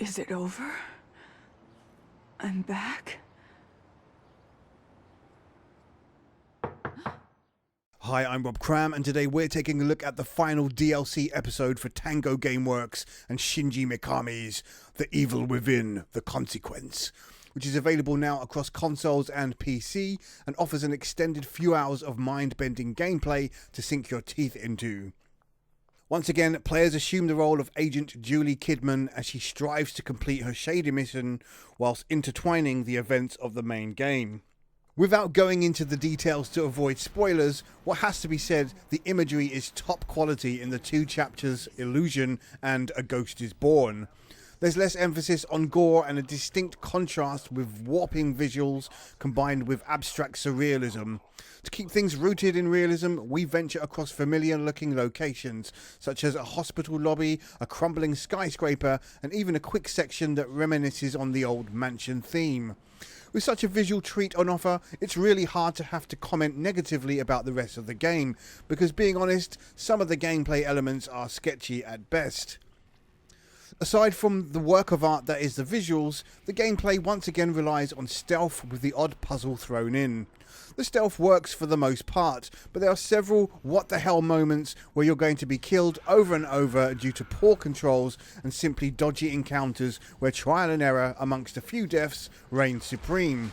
Is it over? I'm back? Hi, I'm Rob Cram, and today we're taking a look at the final DLC episode for Tango Gameworks and Shinji Mikami's The Evil Within, The Consequence, which is available now across consoles and PC and offers an extended few hours of mind-bending gameplay to sink your teeth into. Once again, players assume the role of Agent Julie Kidman as she strives to complete her shady mission whilst intertwining the events of the main game. Without going into the details to avoid spoilers, what has to be said, the imagery is top quality in the two chapters Illusion and A Ghost is Born. There's less emphasis on gore and a distinct contrast with warping visuals combined with abstract surrealism. To keep things rooted in realism, we venture across familiar looking locations, such as a hospital lobby, a crumbling skyscraper, and even a quick section that reminisces on the old mansion theme. With such a visual treat on offer, it's really hard to have to comment negatively about the rest of the game, because being honest, some of the gameplay elements are sketchy at best. Aside from the work of art that is the visuals, the gameplay once again relies on stealth with the odd puzzle thrown in. The stealth works for the most part, but there are several what the hell moments where you're going to be killed over and over due to poor controls and simply dodgy encounters where trial and error amongst a few deaths reigns supreme.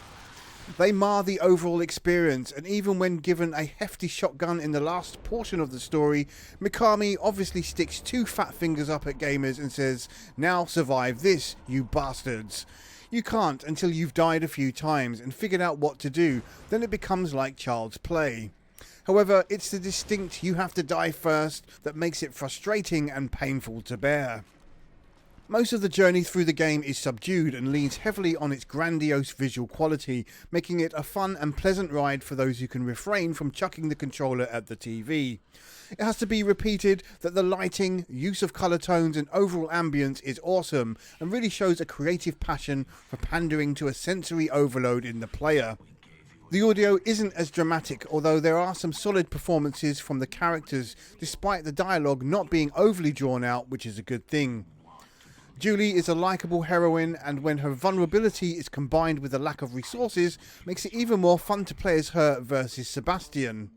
They mar the overall experience, and even when given a hefty shotgun in the last portion of the story, Mikami obviously sticks two fat fingers up at gamers and says, "Now survive this, you bastards." You can't until you've died a few times and figured out what to do, then it becomes like child's play. However, it's the distinct "you have to die first" that makes it frustrating and painful to bear. Most of the journey through the game is subdued and leans heavily on its grandiose visual quality, making it a fun and pleasant ride for those who can refrain from chucking the controller at the TV. It has to be repeated that the lighting, use of colour tones and overall ambience is awesome and really shows a creative passion for pandering to a sensory overload in the player. The audio isn't as dramatic, although there are some solid performances from the characters despite the dialogue not being overly drawn out, which is a good thing. Julie is a likeable heroine, and when her vulnerability is combined with a lack of resources, makes it even more fun to play as her versus Sebastian.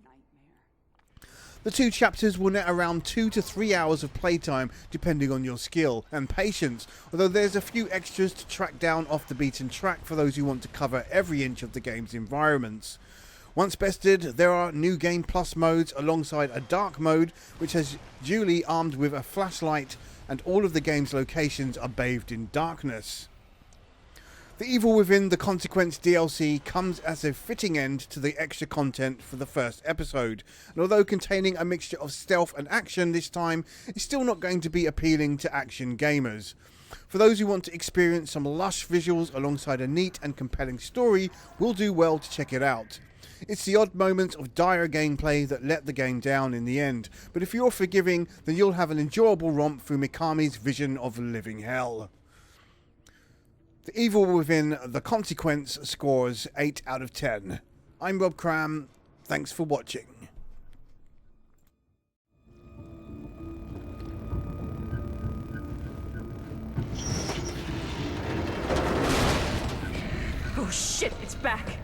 The two chapters will net around 2 to 3 hours of playtime depending on your skill and patience, although there's a few extras to track down off the beaten track for those who want to cover every inch of the game's environments. Once bested, there are new Game Plus modes alongside a dark mode which has Julie armed with a flashlight, and all of the game's locations are bathed in darkness. The Evil Within, The Consequence DLC comes as a fitting end to the extra content for the first episode, and although containing a mixture of stealth and action this time, it's still not going to be appealing to action gamers. For those who want to experience some lush visuals alongside a neat and compelling story, will do well to check it out. It's the odd moments of dire gameplay that let the game down in the end, but if you're forgiving, then you'll have an enjoyable romp through Mikami's vision of living hell. The Evil Within, The Consequence scores 8 out of 10. I'm Rob Cram, thanks for watching. Oh shit, it's back!